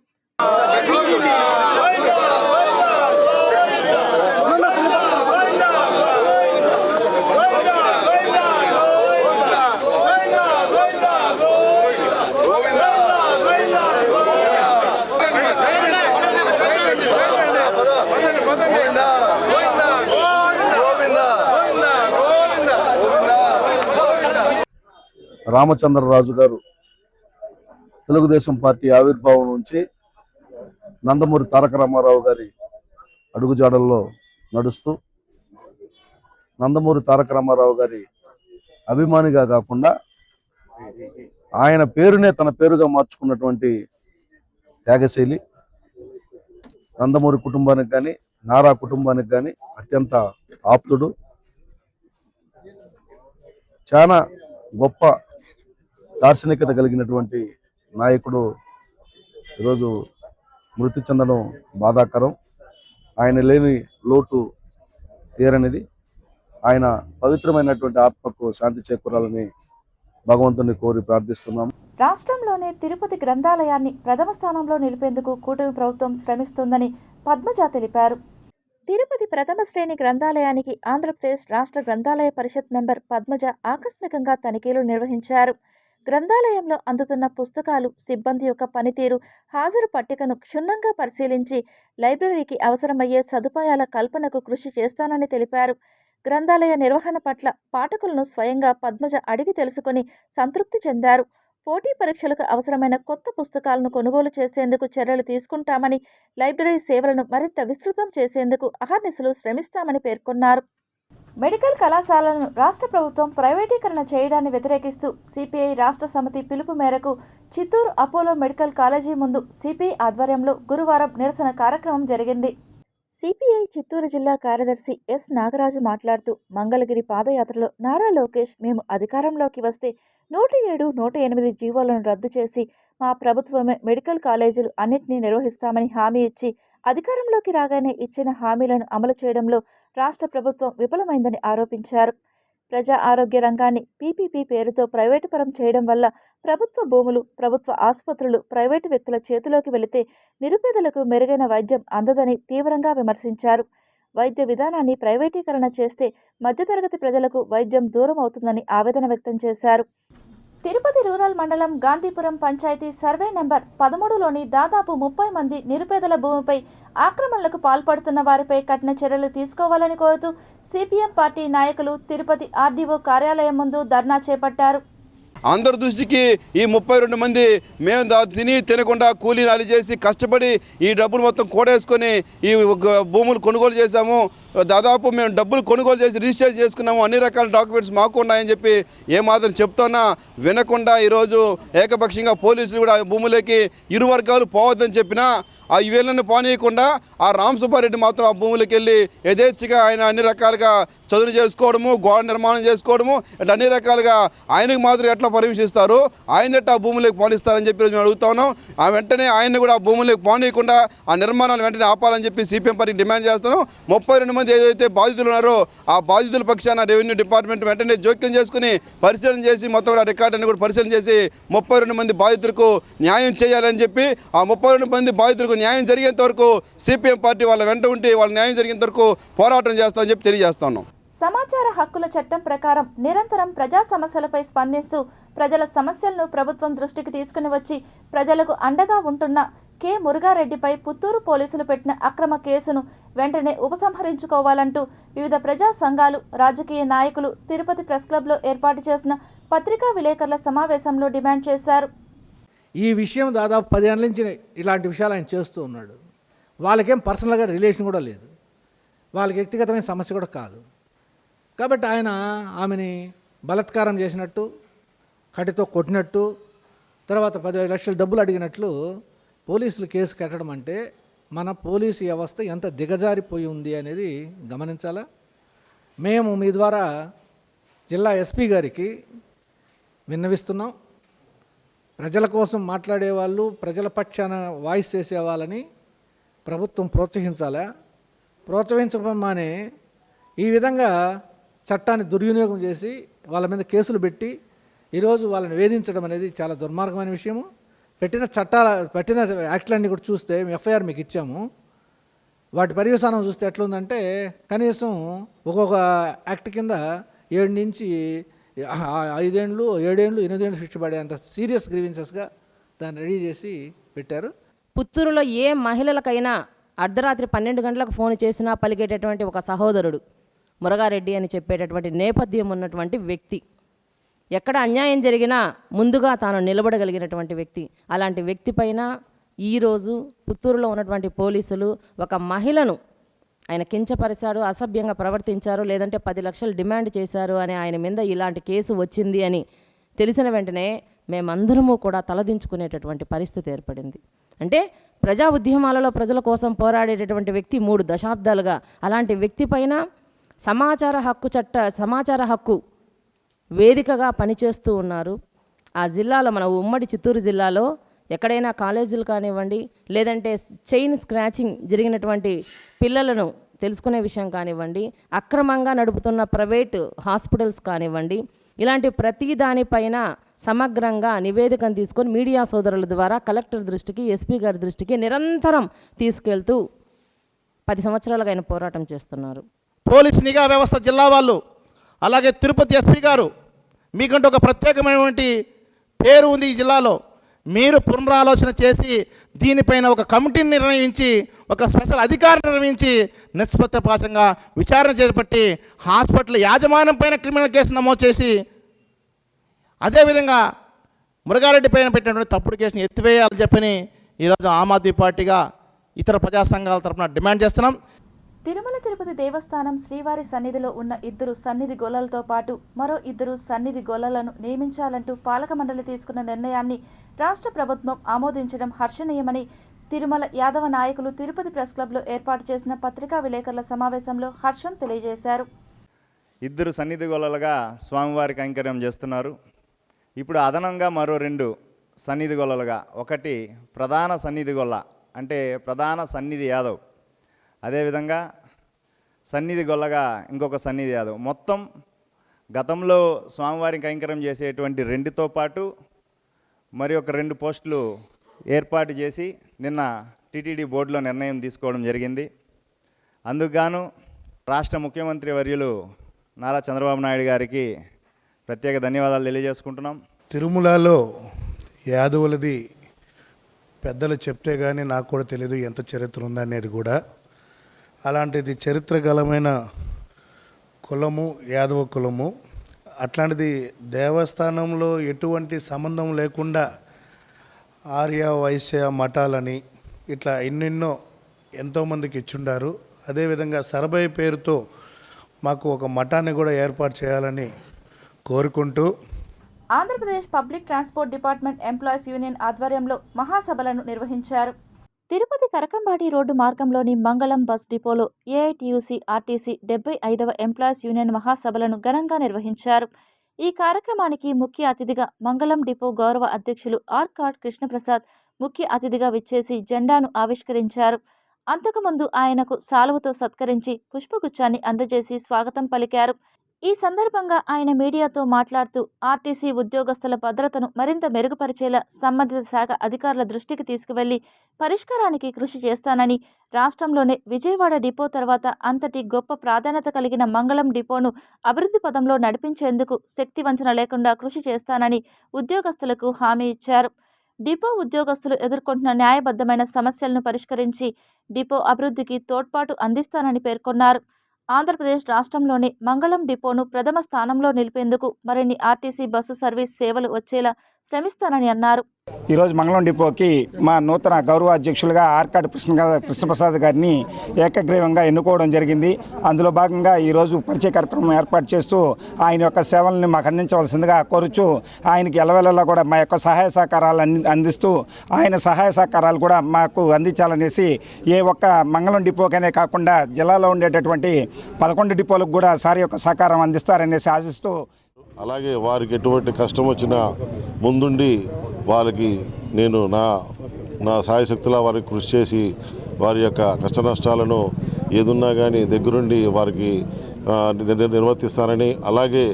రామచంద్రరాజు గారు తెలుగుదేశం పార్టీ ఆవిర్భావం నుంచి నందమూరి తారక రామారావు గారి అడుగుజాడల్లో నడుస్తూ నందమూరి తారక రామారావు గారి అభిమానిగా కాకుండా ఆయన పేరునే తన పేరుగా మార్చుకున్నటువంటి త్యాగశైలి, నందమూరి కుటుంబానికి కానీ నారా కుటుంబానికి కానీ అత్యంత ఆప్తుడు, చాలా గొప్ప దార్శనికత కలిగినటువంటి నాయకుడు ఈరోజు మృతి చెందడం బాధాకరం. ఆయన లేని లోటు తీరనిది. ఆయన పవిత్రమైనటువంటి ఆత్మకు శాంతి చేకూరాలని భగవంతుని కోరి ప్రార్థిస్తున్నాము. రాష్ట్రంలోనే తిరుపతి గ్రంథాలయాన్ని ప్రథమ స్థానంలో నిలిపేందుకు కూటమి ప్రభుత్వం శ్రమిస్తోందని పద్మజ తెలిపారు. తిరుపతి ప్రథమ శ్రేణి గ్రంథాలయానికి ఆంధ్రప్రదేశ్ రాష్ట్ర గ్రంథాలయ పరిషత్ మెంబర్ పద్మజ ఆకస్మికంగా తనిఖీలు నిర్వహించారు. గ్రంథాలయంలో అందుతున్న పుస్తకాలు, సిబ్బంది యొక్క పనితీరు, హాజరు పట్టికను క్షుణ్ణంగా పరిశీలించి లైబ్రరీకి అవసరమయ్యే సదుపాయాల కల్పనకు కృషి చేస్తానని తెలిపారు. గ్రంథాలయ నిర్వహణ పట్ల పాఠకులను స్వయంగా పద్మజ అడిగి తెలుసుకుని సంతృప్తి చెందారు. పోటీ పరీక్షలకు అవసరమైన కొత్త పుస్తకాలను కొనుగోలు చేసేందుకు చర్యలు తీసుకుంటామని, లైబ్రరీ సేవలను మరింత విస్తృతం చేసేందుకు అహర్నిశలు శ్రమిస్తామని పేర్కొన్నారు. మెడికల్ కళాశాలను రాష్ట్ర ప్రభుత్వం ప్రైవేటీకరణ చేయడాన్ని వ్యతిరేకిస్తూ సిపిఐ రాష్ట్ర సమితి పిలుపు మేరకు చిత్తూరు అపోలో మెడికల్ కాలేజీ ముందు సిపిఐ ఆధ్వర్యంలో గురువారం నిరసన కార్యక్రమం జరిగింది. సిపిఐ చిత్తూరు జిల్లా కార్యదర్శి ఎస్ నాగరాజు మాట్లాడుతూ, మంగళగిరి పాదయాత్రలో నారా లోకేష్ మేము అధికారంలోకి వస్తే 107, 108 జీవోలను రద్దు చేసి మా ప్రభుత్వమే మెడికల్ కాలేజీలు అన్నింటినీ నిర్వహిస్తామని హామీ ఇచ్చి అధికారంలోకి రాగానే ఇచ్చిన హామీలను అమలు చేయడంలో రాష్ట్ర ప్రభుత్వం విఫలమైందని ఆరోపించారు. ప్రజా ఆరోగ్య రంగాన్ని పీపీపీ పేరుతో ప్రైవేటుపరం చేయడం వల్ల ప్రభుత్వ భూములు, ప్రభుత్వ ఆసుపత్రులు ప్రైవేటు వ్యక్తుల చేతిలోకి వెళితే నిరుపేదలకు మెరుగైన వైద్యం అందదని తీవ్రంగా విమర్శించారు. వైద్య విధానాన్ని ప్రైవేటీకరణ చేస్తే మధ్యతరగతి ప్రజలకు వైద్యం దూరం అవుతుందని ఆవేదన వ్యక్తం చేశారు. తిరుపతి రూరల్ మండలం గాంధీపురం పంచాయతీ సర్వే నెంబర్ 13లోని దాదాపు 30 మంది నిరుపేదల భూమిపై ఆక్రమణలకు పాల్పడుతున్న వారిపై కఠిన చర్యలు తీసుకోవాలని కోరుతూ సిపిఎం పార్టీ నాయకులు తిరుపతి ఆర్డీఓ కార్యాలయం ముందు ధర్నా చేపట్టారు. అందరి దృష్టికి ఈ 32 మంది మేము తినకుండా కూలీ నాలి చేసి కష్టపడి ఈ డబ్బులు మొత్తం కూడేసుకొని ఈ భూములు కొనుగోలు చేశాము. దాదాపు మేము డబ్బులు కొనుగోలు చేసి రిజిస్టర్ చేసుకున్నాము. అన్ని రకాల డాక్యుమెంట్స్ మాకు ఉన్నాయని చెప్పి ఏమాత్రం చెప్తున్నా వినకుండా ఈరోజు ఏకపక్షంగా పోలీసులు కూడా భూములకి ఇరు వర్గాలు పోవద్దని చెప్పినా ఆ వీళ్ళని పోనీయకుండా ఆ రామ్ సుబ్బారెడ్డి మాత్రం ఆ భూములకి వెళ్ళి యథేచ్ఛగా ఆయన అన్ని రకాలుగా చదువు చేసుకోవడము, గోడ నిర్మాణం చేసుకోవడము, ఇట్లా అన్ని రకాలుగా ఆయనకు మాత్రం ఎట్లా పర్మిషన్ ఇస్తారు, ఆయన ఎట్లా ఆ భూములకు పోనిస్తారని చెప్పి మేము అడుగుతా ఉన్నాం. ఆ వెంటనే ఆయన్ని కూడా ఆ భూములకు పోనీయకుండా ఆ నిర్మాణాలు వెంటనే ఆపాలని చెప్పి సిపిఎం పార్టీ డిమాండ్ చేస్తున్నాం. 32 మంది ఏదైతే బాధితులు ఉన్నారో ఆ బాధితుల పక్షాన రెవెన్యూ డిపార్ట్మెంట్ వెంటనే జోక్యం చేసుకుని పరిశీలన చేసి మొత్తం రికార్డుని కూడా పరిశీలన చేసి 32 మంది బాధితులకు న్యాయం చేయాలని చెప్పి ఆ 32 మంది బాధితులకు న్యాయం జరిగేంత వరకు సిపిఎం పార్టీ వాళ్ళ వెంట ఉండి వాళ్ళ న్యాయం జరిగేంత వరకు పోరాటం చేస్తామని చెప్పి తెలియజేస్తున్నాం. సమాచార హక్కుల చట్టం ప్రకారం నిరంతరం ప్రజా సమస్యలపై స్పందిస్తూ ప్రజల సమస్యలను ప్రభుత్వం దృష్టికి తీసుకుని వచ్చి ప్రజలకు అండగా ఉంటున్న కె మురుగారెడ్డిపై పుత్తూరు పోలీసులు పెట్టిన అక్రమ కేసును వెంటనే ఉపసంహరించుకోవాలంటూ వివిధ ప్రజా సంఘాలు, రాజకీయ నాయకులు తిరుపతి ప్రెస్ క్లబ్లో ఏర్పాటు చేసిన పత్రికా విలేకరుల సమావేశంలో డిమాండ్ చేశారు. ఈ విషయం దాదాపు 10 ఏళ్ళ నుంచి ఇలాంటి విషయాలు ఆయన చేస్తూ ఉన్నాడు. వాళ్ళకేం పర్సనల్గా రిలేషన్ కూడా లేదు, వాళ్ళకి వ్యక్తిగతమైన సమస్య కూడా కాదు. కాబట్టి ఆయన ఆమెని బలాత్కారం చేసినట్టు, కటితో కొట్టినట్టు, తర్వాత 10 లక్షల డబ్బులు అడిగినట్లు పోలీసులు కేసు కట్టడం అంటే మన పోలీసు వ్యవస్థ ఎంత దిగజారిపోయి ఉంది అనేది గమనించాలా. మేము మీ ద్వారా జిల్లా ఎస్పీ గారికి విన్నవిస్తున్నాం. ప్రజల కోసం మాట్లాడేవాళ్ళు, ప్రజల పక్షాన వాయిస్ చేసేవాళ్ళని ప్రభుత్వం ప్రోత్సహించాలా. ప్రోత్సహించమనే ఈ విధంగా చట్టాన్ని దుర్వినియోగం చేసి వాళ్ళ మీద కేసులు పెట్టి ఈరోజు వాళ్ళని వేధించడం అనేది చాలా దుర్మార్గమైన విషయము. పెట్టిన యాక్ట్లన్నీ కూడా చూస్తే ఎఫ్ఐఆర్ మీకు ఇచ్చాము. వాటి పర్యవసానం చూస్తే ఎట్లుందంటే కనీసం ఒక్కొక్క యాక్ట్ కింద 7 నుంచి 5 ఏళ్ళు, 7 ఏళ్ళు, 8 ఏళ్ళు శిక్ష పడేంత సీరియస్ గ్రీవెన్సెస్గా దాన్ని రెడీ చేసి పెట్టారు. పుత్తూరులో ఏ మహిళలకైనా అర్ధరాత్రి 12 గంటలకు ఫోన్ చేసినా పలికేటటువంటి ఒక సహోదరుడు మురగారెడ్డి అని చెప్పేటటువంటి నేపథ్యం ఉన్నటువంటి వ్యక్తి, ఎక్కడ అన్యాయం జరిగినా ముందుగా తాను నిలబడగలిగినటువంటి వ్యక్తి. అలాంటి వ్యక్తి పైన ఈరోజు పుత్తూరులో ఉన్నటువంటి పోలీసులు ఒక మహిళను ఆయన కించపరిచారు, అసభ్యంగా ప్రవర్తించారు, లేదంటే 10 లక్షలు డిమాండ్ చేశారు అని ఆయన మీద ఇలాంటి కేసు వచ్చింది అని తెలిసిన వెంటనే మేమందరము కూడా తలదించుకునేటటువంటి పరిస్థితి ఏర్పడింది. అంటే ప్రజా ఉద్యమాలలో ప్రజల కోసం పోరాడేటటువంటి వ్యక్తి 3 దశాబ్దాలుగా అలాంటి వ్యక్తి పైన సమాచార హక్కు వేదికగా పనిచేస్తూ ఉన్నారు. ఆ జిల్లాలో, మన ఉమ్మడి చిత్తూరు జిల్లాలో ఎక్కడైనా కాలేజీలు కానివ్వండి, లేదంటే చైన్ స్క్రాచింగ్ జరిగినటువంటి పిల్లలను తెలుసుకునే విషయం కానివ్వండి, అక్రమంగా నడుపుతున్న ప్రైవేటు హాస్పిటల్స్ కానివ్వండి, ఇలాంటి ప్రతి దానిపైన సమగ్రంగా నివేదికను తీసుకొని మీడియా సోదరుల ద్వారా కలెక్టర్ దృష్టికి, ఎస్పీ గారి దృష్టికి నిరంతరం తీసుకెళ్తూ 10 సంవత్సరాలుగా ఆయన పోరాటం చేస్తున్నారు. పోలీస్ నిఘా వ్యవస్థ జిల్లా వాళ్ళు, అలాగే తిరుపతి ఎస్పీ గారు, మీకంటూ ఒక ప్రత్యేకమైనటువంటి పేరు ఉంది ఈ జిల్లాలో. మీరు పునరాలోచన చేసి దీనిపైన ఒక కమిటీని నిర్ణయించి, ఒక స్పెషల్ అధికారిని నిర్ణయించి నిష్పక్షపాతంగా విచారణ చేపట్టి హాస్పిటల్ యాజమాన్యం పైన క్రిమినల్ కేసు నమోదు చేసి, అదేవిధంగా మురగారెడ్డి పైన పెట్టినటువంటి తప్పుడు కేసుని ఎత్తివేయాలని చెప్పని ఈరోజు ఆమ్ ఆద్మీ పార్టీగా ఇతర ప్రజా సంఘాల తరఫున డిమాండ్ చేస్తున్నాం. తిరుమల తిరుపతి దేవస్థానం శ్రీవారి సన్నిధిలో ఉన్న 2 సన్నిధి గొల్లలతో పాటు మరో 2 సన్నిధి గొల్లలను నియమించాలంటూ పాలక మండలి తీసుకున్న నిర్ణయాన్ని రాష్ట్ర ప్రభుత్వం ఆమోదించడం హర్షణీయమని తిరుమల యాదవ నాయకులు తిరుపతి ప్రెస్ క్లబ్లో ఏర్పాటు చేసిన పత్రికా విలేకరుల సమావేశంలో హర్షం తెలియజేశారు. 2 సన్నిధి గొల్లలుగా స్వామివారి కైంకర్యం చేస్తున్నారు. ఇప్పుడు అదనంగా మరో 2 సన్నిధి గొల్లలుగా, ఒకటి ప్రధాన సన్నిధి గొల్ల అంటే ప్రధాన సన్నిధి యాదవ్, అదేవిధంగా సన్నిధి గొల్లగా ఇంకొక సన్నిధి యాదవ్. మొత్తం గతంలో స్వామివారి కైంకర్యం చేసేటువంటి 2తో పాటు మరి ఒక 2 పోస్టులు ఏర్పాటు చేసి నిన్న టీటీడీ బోర్డులో నిర్ణయం తీసుకోవడం జరిగింది. అందుకుగాను రాష్ట్ర ముఖ్యమంత్రి వర్యులు నారా చంద్రబాబు నాయుడు గారికి ప్రత్యేక ధన్యవాదాలు తెలియజేసుకుంటున్నాం. తిరుమలలో యాదవులది పెద్దలు చెప్తే కానీ నాకు కూడా తెలియదు ఎంత చరిత్ర ఉందనేది కూడా. అలాంటిది చరిత్రగలమైన కులము యాదవ కులము. అట్లాంటిది దేవస్థానంలో ఎటువంటి సంబంధం లేకుండా ఆర్య వైశ్య మఠాలని ఇట్లా ఎన్నెన్నో ఎంతోమందికి ఇచ్చుండారు. అదేవిధంగా సర్వే పేరుతో మాకు ఒక మఠాన్ని కూడా ఏర్పాటు చేయాలని కోరుకుంటూ Andhra Pradesh public transport department employees union ఆధ్వర్యంలో మహాసభలను నిర్వహించారు. తిరుపతి కరకంబాడి రోడ్డు మార్గంలోని మంగళం బస్ డిపోలో ఏఐటియుసి ఆర్టీసీ 75వ ఎంప్లాయీస్ యూనియన్ మహాసభలను ఘనంగా నిర్వహించారు. ఈ కార్యక్రమానికి ముఖ్య అతిథిగా మంగళం డిపో గౌరవ అధ్యక్షులు ఆర్కాడ్ కృష్ణప్రసాద్ ముఖ్య అతిథిగా విచ్చేసి జెండాను ఆవిష్కరించారు. అంతకుముందు ఆయనకు సాలువతో సత్కరించి పుష్పగుచ్చాన్ని అందజేసి స్వాగతం పలికారు. ఈ సందర్భంగా ఆయన మీడియాతో మాట్లాడుతూ ఆర్టీసీ ఉద్యోగస్తుల భద్రతను మరింత మెరుగుపరిచేలా సంబంధిత శాఖ అధికారుల దృష్టికి తీసుకువెళ్లి పరిష్కారానికి కృషి చేస్తానని, రాష్ట్రంలోనే విజయవాడ డిపో తర్వాత అంతటి గొప్ప ప్రాధాన్యత కలిగిన మంగళం డిపోను అభివృద్ధి పదంలో నడిపించేందుకు శక్తివంచన లేకుండా కృషి చేస్తానని ఉద్యోగస్తులకు హామీ ఇచ్చారు. డిపో ఉద్యోగస్తులు ఎదుర్కొంటున్న న్యాయబద్ధమైన సమస్యలను పరిష్కరించి డిపో అభివృద్ధికి తోడ్పాటు అందిస్తానని పేర్కొన్నారు. ఆంధ్రప్రదేశ్ రాష్ట్రంలోని మంగళం డిపోను ప్రథమ స్థానంలో నిలిపేందుకు మరిన్ని ఆర్టీసీ బస్సు సర్వీస్ సేవలు వచ్చేలా శ్రమిస్తానని అన్నారు. ఈరోజు మంగళం డిపోకి మా నూతన గౌరవ అధ్యక్షులుగా ఆర్కాడ్ కృష్ణప్రసాద్ గారిని ఏకగ్రీవంగా ఎన్నుకోవడం జరిగింది. అందులో భాగంగా ఈరోజు పరిచయ కార్యక్రమం ఏర్పాటు చేస్తూ ఆయన యొక్క సేవలను మాకు అందించవలసిందిగా కోరుచు, ఆయనకి ఎలవెల్లా కూడా మా యొక్క సహాయ సహకారాలు అందిస్తూ ఆయన సహాయ సహకారాలు కూడా మాకు అందించాలనేసి ఏ ఒక్క మంగళం డిపోకనే కాకుండా జిల్లాలో ఉండేటటువంటి 11 డిపోలకు కూడా సార్ యొక్క సహకారం అందిస్తారనేసి ఆశిస్తూ, అలాగే వారికి ఎటువంటి కష్టం వచ్చినా ముందుండి వాళ్ళకి నేను నా సాయశక్తులా వారికి కృషి చేసి వారి యొక్క కష్ట నష్టాలను ఏదున్నా కానీ దగ్గరుండి వారికి నిర్వర్తిస్తానని, అలాగే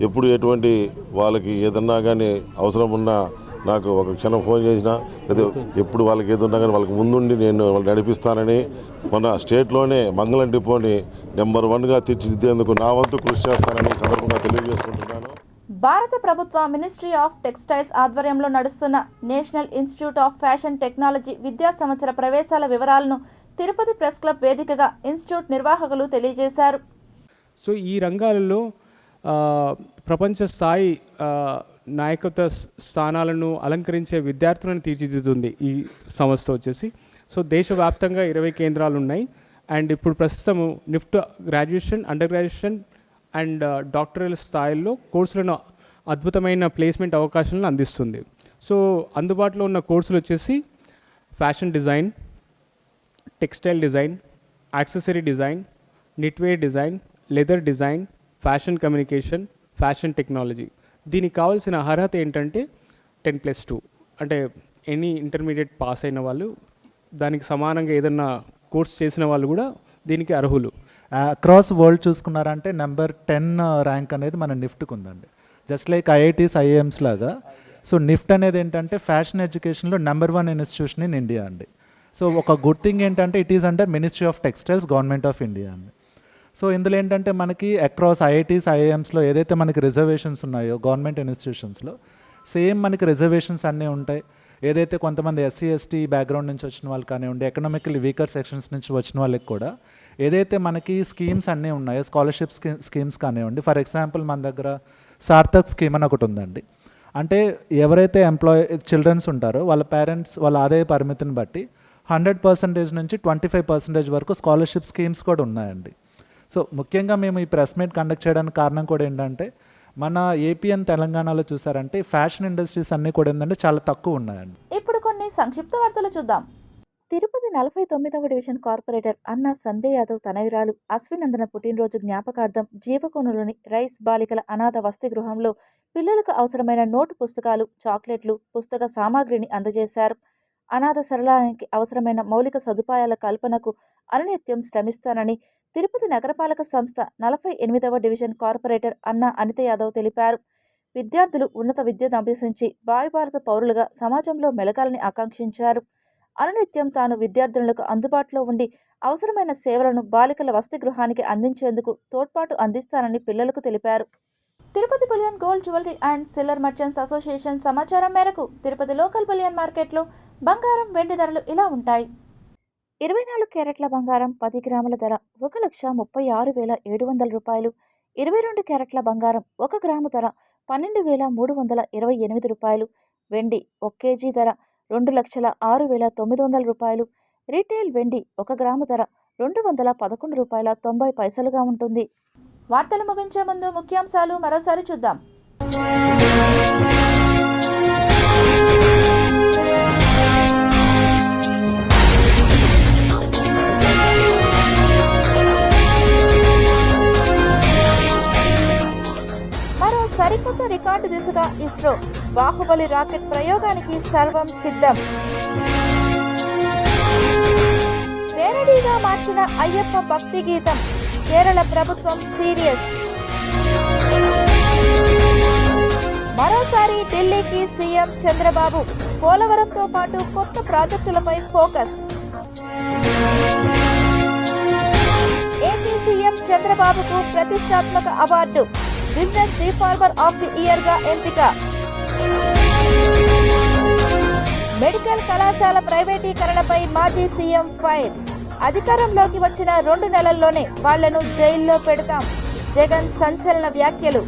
ఎప్పుడు ఎటువంటి వాళ్ళకి ఏదన్నా కానీ అవసరం ఉన్నా నాకు ఒక క్షణం ఫోన్ చేసినా లేదా ఎప్పుడు వాళ్ళకి ఏదున్నా కానీ వాళ్ళకి ముందుండి నేను నడిపిస్తానని, మన స్టేట్లోనే మంగళం డిపోని నెంబర్ 1గా తీర్చిదిద్దేందుకు నా వంతు కృషి చేస్తానని సందర్భంగా తెలియజేసుకుంటున్నాను. భారత ప్రభుత్వ మినిస్ట్రీ ఆఫ్ టెక్స్టైల్స్ ఆధ్వర్యంలో నడుస్తున్న national institute of fashion technology విద్యా సంవత్సర ప్రవేశాల వివరాలను తిరుపతి ప్రెస్ క్లబ్ వేదికగా ఇన్స్టిట్యూట్ నిర్వాహకులు తెలియజేశారు. సో ఈ రంగాలలో ప్రపంచ స్థాయి నాయకత్వ స్థానాలను అలంకరించే విద్యార్థులను తీర్చిదిద్దుతుంది ఈ సంస్థ వచ్చేసి. సో దేశవ్యాప్తంగా 20 కేంద్రాలు ఉన్నాయి. అండ్ ఇప్పుడు ప్రస్తుతము NIFT graduation, under graduation and doctoral స్థాయిల్లో కోర్సులను అద్భుతమైన ప్లేస్మెంట్ అవకాశాలను అందిస్తుంది. సో అందుబాటులో ఉన్న కోర్సులు వచ్చేసి fashion design, textile design, accessory design, knitwear design, leather design, fashion communication, fashion technology. దీనికి కావాల్సిన అర్హత ఏంటంటే 10+2 అంటే ఎనీ ఇంటర్మీడియట్ పాస్ అయిన వాళ్ళు, దానికి సమానంగా ఏదన్నా కోర్స్ చేసిన వాళ్ళు కూడా దీనికి అర్హులు. అక్రాస్ వరల్డ్ చూసుకున్నారంటే నెంబర్ 10 ర్యాంక్ అనేది మన నిఫ్ట్కి ఉందండి. జస్ట్ లైక్ ఐఐటీస్ ఐఐఎమ్స్ లాగా. సో నిఫ్ట్ అనేది ఏంటంటే ఫ్యాషన్ ఎడ్యుకేషన్లో #1 ఇన్స్టిట్యూషన్ ఇన్ ఇండియా అండి. సో ఒక గుడ్ థింగ్ ఏంటంటే it is under ministry of textiles, government of India అండి. సో ఇందులో ఏంటంటే మనకి అక్రాస్ ఐఐటీస్ ఐఐఎమ్స్లో ఏదైతే మనకి రిజర్వేషన్స్ ఉన్నాయో గవర్నమెంట్ ఇన్స్టిట్యూషన్స్లో సేమ్ మనకి రిజర్వేషన్స్ అన్నీ ఉంటాయి. ఏదైతే కొంతమంది ఎస్సీ ఎస్టీ బ్యాక్గ్రౌండ్ నుంచి వచ్చిన వాళ్ళు కానివ్వండి, ఎకనామికల్లీ వీకర్ సెక్షన్స్ నుంచి వచ్చిన వాళ్ళకి కూడా ఏదైతే మనకి స్కీమ్స్ అన్నీ ఉన్నాయో స్కాలర్షిప్ స్కీమ్స్ కానివ్వండి. ఫర్ ఎగ్జాంపుల్ మన దగ్గర సార్థక్ స్కీమ్ అని ఒకటి ఉందండి. అంటే ఎవరైతే చిల్డ్రన్స్ ఉంటారో వాళ్ళ పేరెంట్స్ వాళ్ళ ఆదాయ పరిమితిని బట్టి 100% నుంచి 25% వరకు స్కాలర్షిప్ స్కీమ్స్ కూడా ఉన్నాయండి. సో ముఖ్యంగా మేము ఈ ప్రెస్ మీట్ కండక్ట్ చేయడానికి కారణం కూడా ఏంటంటే మన ఏపీ అండ్ తెలంగాణలో చూసారంటే ఫ్యాషన్ ఇండస్ట్రీస్ అన్నీ కూడా ఏంటంటే చాలా తక్కువ ఉన్నాయండి. ఇప్పుడు కొన్ని సంక్షిప్త వార్తలు చూద్దాం. తిరుపతి 49వ డివిజన్ కార్పొరేటర్ అన్నా సంజయ్ యాదవ్ తనయురాలు అశ్వినందన పుట్టినరోజు జ్ఞాపకార్థం జీవకోణంలోని రైస్ బాలికల అనాథ వసతి గృహంలో పిల్లలకు అవసరమైన నోటు పుస్తకాలు, చాక్లెట్లు, పుస్తక సామాగ్రిని అందజేశారు. అనాథ సరళానికి అవసరమైన మౌలిక సదుపాయాల కల్పనకు అనునిత్యం శ్రమిస్తానని తిరుపతి నగరపాలక సంస్థ 48వ డివిజన్ కార్పొరేటర్ అన్నా అనిత యాదవ్ తెలిపారు. విద్యార్థులు ఉన్నత విద్యను అభ్యసించి భావిభారత పౌరులుగా సమాజంలో మెలగాలని ఆకాంక్షించారు. అనునిత్యం తాను విద్యార్థులకు అందుబాటులో ఉండి అవసరమైన సేవలను బాలికల వసతి గృహానికి అందించేందుకు తోడ్పాటు అందిస్తానని పిల్లలకు తెలిపారు. Tirupati bullion gold jewellery and silver merchants association సమాచారం మేరకు తిరుపతి లోకల్ బులియన్ మార్కెట్లో బంగారం, వెండి ధరలు ఇలా ఉంటాయి. 24 క్యారెట్ల బంగారం 10 గ్రాముల ధర 1,36,700 రూపాయలు. 22 క్యారెట్ల బంగారం 1 గ్రాము ధర 12,328 రూపాయలు. వెండి 1 కేజీ ధర 2,06,900 రూపాయలు. రీటైల్ వెండి 1 గ్రాము ధర 211 రూపాయల 90 పైసలుగా ఉంటుంది. వార్తలు ముగించే ముందు ముఖ్యాంశాలు మరోసారి చూద్దాం. మరో సరికొత్త రికార్డు దిశగా ఇస్రో బాహుబలి రాకెట్ ప్రయోగానికి సర్వం సిద్ధం. వేరడీగా మార్చిన అయ్యప్ప భక్తి గీతం కేరళ ప్రభుత్వం సీరియస్. మరోసారి ఢిల్లీకి సీఎం చంద్రబాబు, పోలవరంతో పాటు కొత్త ప్రాజెక్టులపై ఫోకస్. ఏపీ సీఎం చంద్రబాబుకు ప్రతిష్టాత్మక award, business reformer of the year గా ఎంపిక. మెడికల్ కళాశాల ప్రైవేటీకరణపై మాజీ సీఎం ఫైర్. అధికారంలోకి వచ్చిన 2 నెలల్లోనే వాళ్లను జైల్లో పెడతాం, జగన్ సంచలన వ్యాఖ్యలు.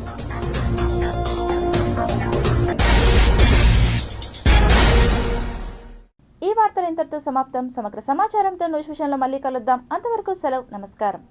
ఈ వార్తలు ఇంతటితో సమాప్తం. సమగ్ర సమాచారంతో న్యూస్ విషయంలో మళ్ళీ కలుద్దాం. అంతవరకు సెలవు, నమస్కారం.